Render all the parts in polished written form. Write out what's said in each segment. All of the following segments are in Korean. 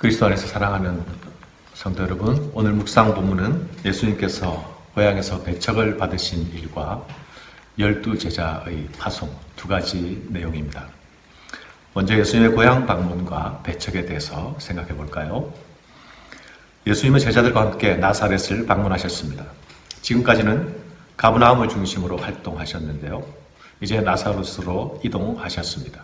그리스도 안에서 사랑하는 성도 여러분, 오늘 묵상 본문은 예수님께서 고향에서 배척을 받으신 일과 12제자의 파송 두 가지 내용입니다. 먼저 예수님의 고향 방문과 배척에 대해서 생각해 볼까요? 예수님은 제자들과 함께 나사렛을 방문하셨습니다. 지금까지는 가브나움을 중심으로 활동하셨는데요. 이제 나사렛으로 이동하셨습니다.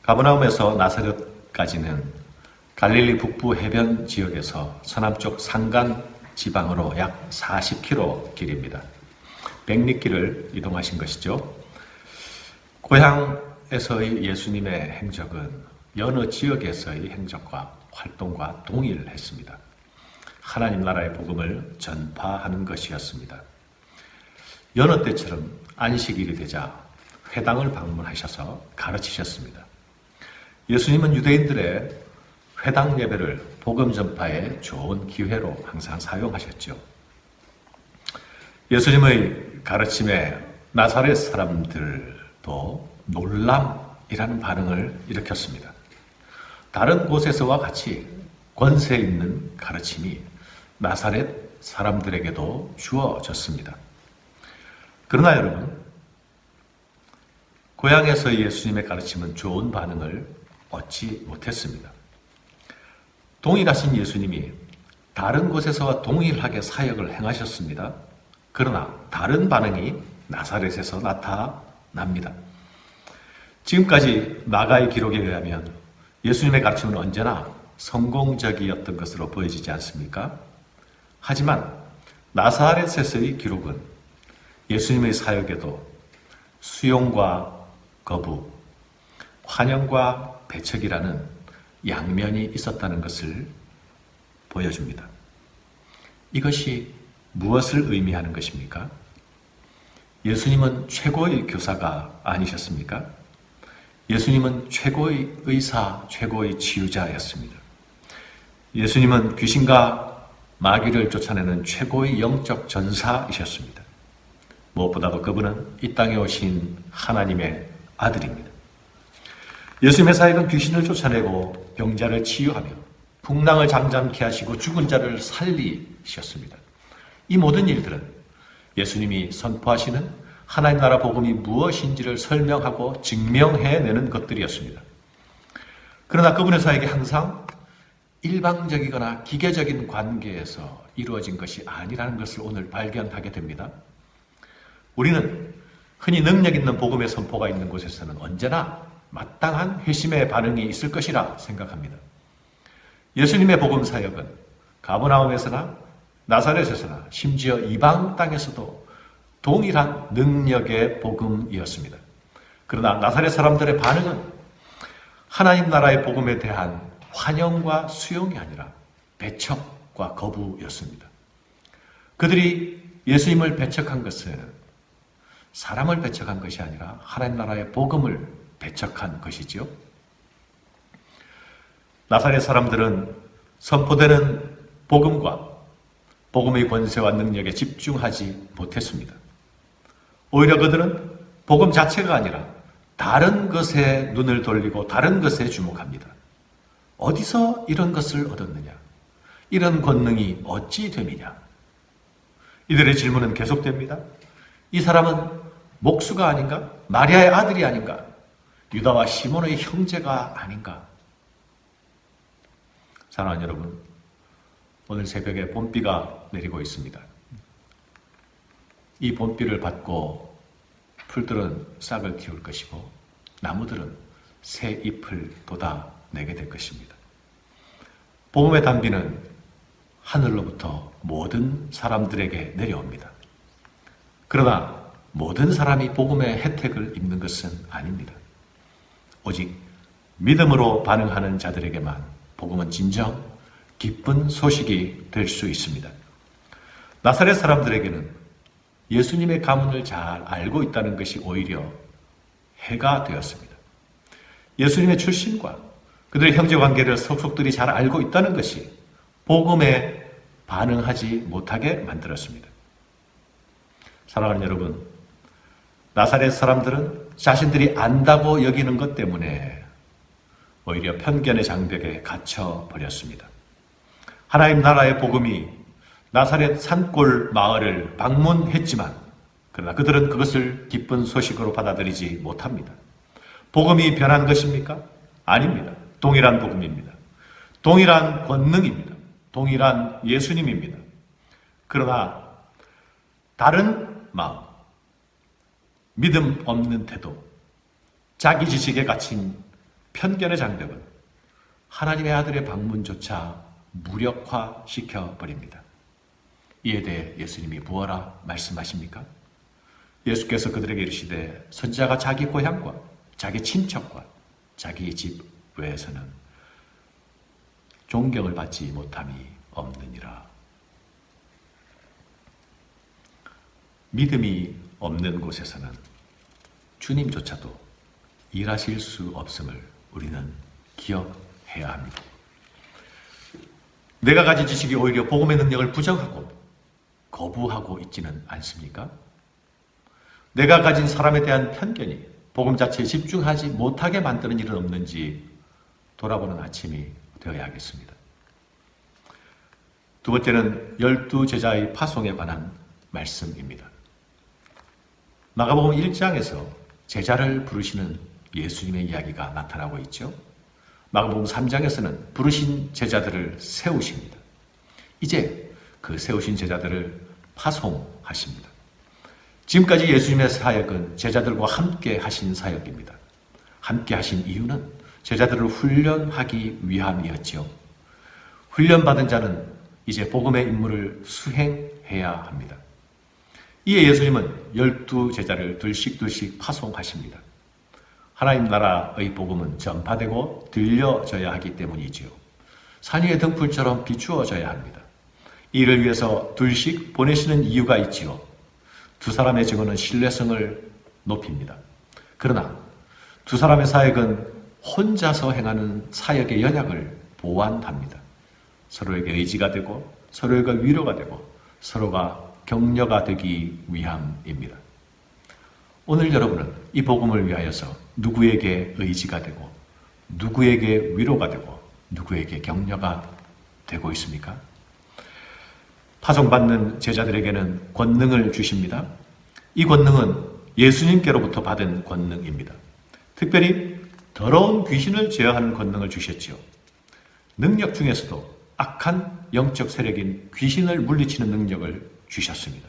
가브나움에서 나사렛까지는 갈릴리 북부 해변 지역에서 서남쪽 산간 지방으로 약 40km 길입니다. 백리길을 이동하신 것이죠. 고향에서의 예수님의 행적은 여느 지역에서의 행적과 활동과 동일했습니다. 하나님 나라의 복음을 전파하는 것이었습니다. 여느 때처럼 안식일이 되자 회당을 방문하셔서 가르치셨습니다. 예수님은 유대인들의 회당 예배를 복음 전파의 좋은 기회로 항상 사용하셨죠. 예수님의 가르침에 나사렛 사람들도 놀람이라는 반응을 일으켰습니다. 다른 곳에서와 같이 권세 있는 가르침이 나사렛 사람들에게도 주어졌습니다. 그러나 여러분, 고향에서 예수님의 가르침은 좋은 반응을 얻지 못했습니다. 동일하신 예수님이 다른 곳에서와 동일하게 사역을 행하셨습니다. 그러나 다른 반응이 나사렛에서 나타납니다. 지금까지 마가의 기록에 의하면 예수님의 가르침은 언제나 성공적이었던 것으로 보여지지 않습니까? 하지만 나사렛에서의 기록은 예수님의 사역에도 수용과 거부, 환영과 배척이라는 양면이 있었다는 것을 보여줍니다. 이것이 무엇을 의미하는 것입니까? 예수님은 최고의 교사가 아니셨습니까? 예수님은 최고의 의사, 최고의 치유자였습니다. 예수님은 귀신과 마귀를 쫓아내는 최고의 영적 전사이셨습니다. 무엇보다도 그분은 이 땅에 오신 하나님의 아들입니다. 예수님의 사역은 귀신을 쫓아내고 병자를 치유하며 풍랑을 잠잠케 하시고 죽은 자를 살리셨습니다. 이 모든 일들은 예수님이 선포하시는 하나님 나라 복음이 무엇인지를 설명하고 증명해내는 것들이었습니다. 그러나 그분의 사역이 항상 일방적이거나 기계적인 관계에서 이루어진 것이 아니라는 것을 오늘 발견하게 됩니다. 우리는 흔히 능력 있는 복음의 선포가 있는 곳에서는 언제나 마땅한 회심의 반응이 있을 것이라 생각합니다. 예수님의 복음 사역은 가버나움에서나 나사렛에서나 심지어 이방 땅에서도 동일한 능력의 복음이었습니다. 그러나 나사렛 사람들의 반응은 하나님 나라의 복음에 대한 환영과 수용이 아니라 배척과 거부였습니다. 그들이 예수님을 배척한 것은 사람을 배척한 것이 아니라 하나님 나라의 복음을 배척한 것이죠. 나사렛 사람들은 선포되는 복음과 복음의 권세와 능력에 집중하지 못했습니다. 오히려 그들은 복음 자체가 아니라 다른 것에 눈을 돌리고 다른 것에 주목합니다. 어디서 이런 것을 얻었느냐? 이런 권능이 어찌 됨이냐? 이들의 질문은 계속됩니다. 이 사람은 목수가 아닌가? 마리아의 아들이 아닌가? 유다와 시몬의 형제가 아닌가? 사랑하는 여러분, 오늘 새벽에 봄비가 내리고 있습니다. 이 봄비를 받고 풀들은 싹을 틔울 것이고 나무들은 새 잎을 돋아내게 될 것입니다. 봄의 단비는 하늘로부터 모든 사람들에게 내려옵니다. 그러나 모든 사람이 복음의 혜택을 입는 것은 아닙니다. 오직 믿음으로 반응하는 자들에게만 복음은 진정 기쁜 소식이 될 수 있습니다. 나사렛 사람들에게는 예수님의 가문을 잘 알고 있다는 것이 오히려 해가 되었습니다. 예수님의 출신과 그들의 형제관계를 속속들이 잘 알고 있다는 것이 복음에 반응하지 못하게 만들었습니다. 사랑하는 여러분, 나사렛 사람들은 자신들이 안다고 여기는 것 때문에 오히려 편견의 장벽에 갇혀 버렸습니다. 하나님 나라의 복음이 나사렛 산골 마을을 방문했지만 그러나 그들은 그것을 기쁜 소식으로 받아들이지 못합니다. 복음이 변한 것입니까? 아닙니다. 동일한 복음입니다. 동일한 권능입니다. 동일한 예수님입니다. 그러나 다른 마음, 믿음 없는 태도, 자기 지식에 갇힌 편견의 장벽은 하나님의 아들의 방문조차 무력화시켜 버립니다. 이에 대해 예수님이 무엇라 말씀하십니까? 예수께서 그들에게 이르시되 선지자가 자기 고향과 자기 친척과 자기 집 외에서는 존경을 받지 못함이 없느니라. 믿음이 없는 곳에서는 주님조차도 일하실 수 없음을 우리는 기억해야 합니다. 내가 가진 지식이 오히려 복음의 능력을 부정하고 거부하고 있지는 않습니까? 내가 가진 사람에 대한 편견이 복음 자체에 집중하지 못하게 만드는 일은 없는지 돌아보는 아침이 되어야겠습니다. 두 번째는 12제자의 파송에 관한 말씀입니다. 마가복음 1장에서 제자를 부르시는 예수님의 이야기가 나타나고 있죠. 마가복음 3장에서는 부르신 제자들을 세우십니다. 이제 그 세우신 제자들을 파송하십니다. 지금까지 예수님의 사역은 제자들과 함께 하신 사역입니다. 함께 하신 이유는 제자들을 훈련하기 위함이었죠. 훈련받은 자는 이제 복음의 임무를 수행해야 합니다. 이에 예수님은 12제자를 둘씩 파송하십니다. 하나님 나라의 복음은 전파되고 들려져야 하기 때문이지요. 산 위의 등불처럼 비추어져야 합니다. 이를 위해서 둘씩 보내시는 이유가 있지요. 두 사람의 증언은 신뢰성을 높입니다. 그러나 두 사람의 사역은 혼자서 행하는 사역의 연약을 보완합니다. 서로에게 의지가 되고 서로에게 위로가 되고 서로가 격려가 되기 위함입니다. 오늘 여러분은 이 복음을 위하여서 누구에게 의지가 되고 누구에게 위로가 되고 누구에게 격려가 되고 있습니까? 파송받는 제자들에게는 권능을 주십니다. 이 권능은 예수님께로부터 받은 권능입니다. 특별히 더러운 귀신을 제어하는 권능을 주셨지요. 능력 중에서도 악한 영적 세력인 귀신을 물리치는 능력을 주셨습니다.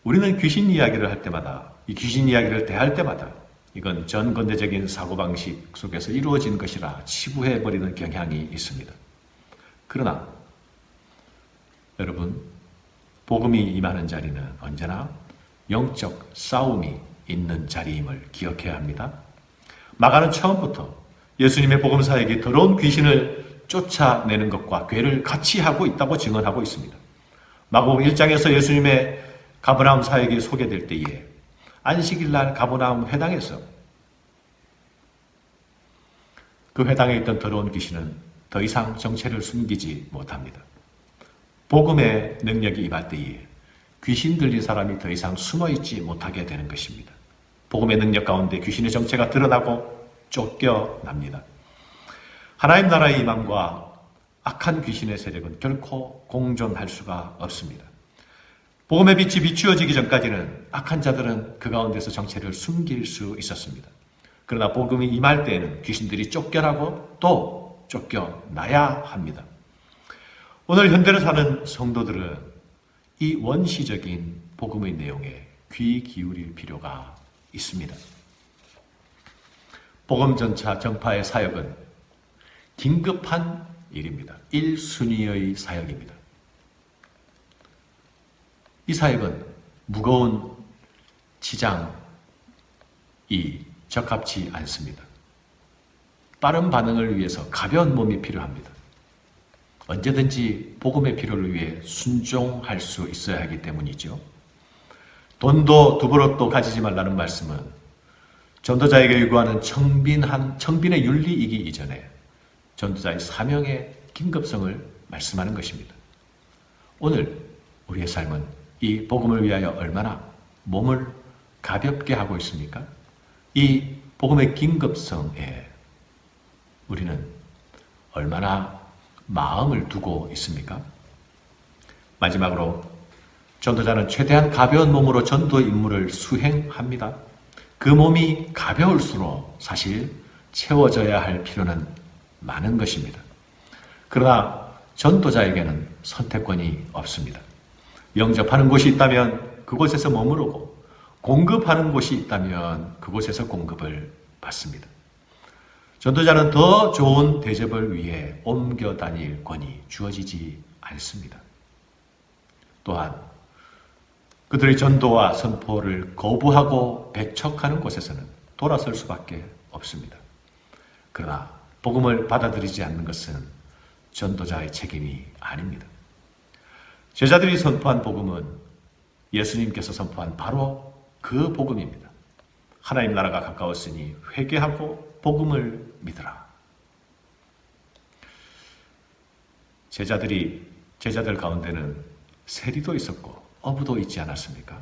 우리는 귀신 이야기를 할 때마다, 이 귀신 이야기를 대할 때마다 이건 전근대적인 사고방식 속에서 이루어진 것이라 치부해버리는 경향이 있습니다. 그러나 여러분, 복음이 임하는 자리는 언제나 영적 싸움이 있는 자리임을 기억해야 합니다. 마가는 처음부터 예수님의 복음 사역이 더러운 귀신을 쫓아내는 것과 괴를 같이 하고 있다고 증언하고 있습니다. 마가복음 1장에서 예수님의 가버나움 사역이 소개될 때에 안식일날 가버나움 회당에서 그 회당에 있던 더러운 귀신은 더 이상 정체를 숨기지 못합니다. 복음의 능력이 임할 때에 귀신 들린 사람이 더 이상 숨어있지 못하게 되는 것입니다. 복음의 능력 가운데 귀신의 정체가 드러나고 쫓겨납니다. 하나님 나라의 임함과 악한 귀신의 세력은 결코 공존할 수가 없습니다. 복음의 빛이 비추어지기 전까지는 악한 자들은 그 가운데서 정체를 숨길 수 있었습니다. 그러나 복음이 임할 때에는 귀신들이 쫓겨나고 또 쫓겨나야 합니다. 오늘 현대를 사는 성도들은 이 원시적인 복음의 내용에 귀 기울일 필요가 있습니다. 복음 전차 전파의 사역은 긴급한 일입니다. 1순위의 사역입니다. 이 사역은 무거운 지장이 적합치 않습니다. 빠른 반응을 위해서 가벼운 몸이 필요합니다. 언제든지 복음의 필요를 위해 순종할 수 있어야 하기 때문이죠. 돈도 두부롯도 가지지 말라는 말씀은 전도자에게 요구하는 청빈의 윤리이기 이전에 전도자의 사명의 긴급성을 말씀하는 것입니다. 오늘 우리의 삶은 이 복음을 위하여 얼마나 몸을 가볍게 하고 있습니까? 이 복음의 긴급성에 우리는 얼마나 마음을 두고 있습니까? 마지막으로 전도자는 최대한 가벼운 몸으로 전도 임무를 수행합니다. 그 몸이 가벼울수록 사실 채워져야 할 필요는 많은 것입니다. 그러나 전도자에게는 선택권이 없습니다. 영접하는 곳이 있다면 그곳에서 머무르고 공급하는 곳이 있다면 그곳에서 공급을 받습니다. 전도자는 더 좋은 대접을 위해 옮겨 다닐 권이 주어지지 않습니다. 또한 그들의 전도와 선포를 거부하고 배척하는 곳에서는 돌아설 수밖에 없습니다. 그러나 복음을 받아들이지 않는 것은 전도자의 책임이 아닙니다. 제자들이 선포한 복음은 예수님께서 선포한 바로 그 복음입니다. 하나님 나라가 가까웠으니 회개하고 복음을 믿으라. 제자들 가운데는 세리도 있었고 어부도 있지 않았습니까?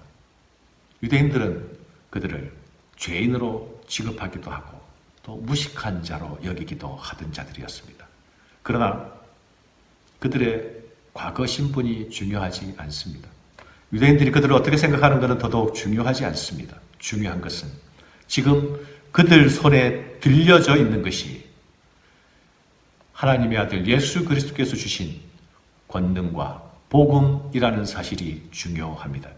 유대인들은 그들을 죄인으로 취급하기도 하고 또 무식한 자로 여기기도 하던 자들이었습니다. 그러나 그들의 과거 신분이 중요하지 않습니다. 유대인들이 그들을 어떻게 생각하는 것은 더더욱 중요하지 않습니다. 중요한 것은 지금 그들 손에 들려져 있는 것이 하나님의 아들 예수 그리스도께서 주신 권능과 복음이라는 사실이 중요합니다.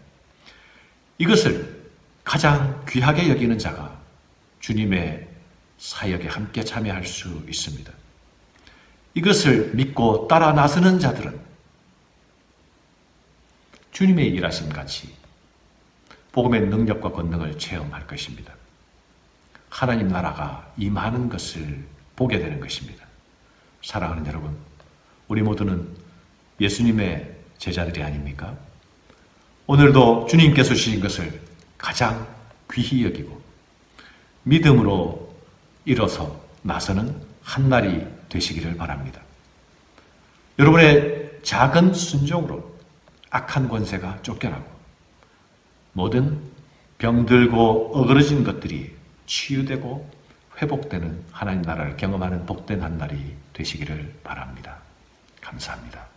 이것을 가장 귀하게 여기는 자가 주님의 사역에 함께 참여할 수 있습니다. 이것을 믿고 따라 나서는 자들은 주님의 일하심 같이 복음의 능력과 권능을 체험할 것입니다. 하나님 나라가 임하는 것을 보게 되는 것입니다. 사랑하는 여러분, 우리 모두는 예수님의 제자들이 아닙니까? 오늘도 주님께서 주신 것을 가장 귀히 여기고 믿음으로 일어서 나서는 한 날이 되시기를 바랍니다. 여러분의 작은 순종으로 악한 권세가 쫓겨나고 모든 병들고 어그러진 것들이 치유되고 회복되는 하나님 나라를 경험하는 복된 한 날이 되시기를 바랍니다. 감사합니다.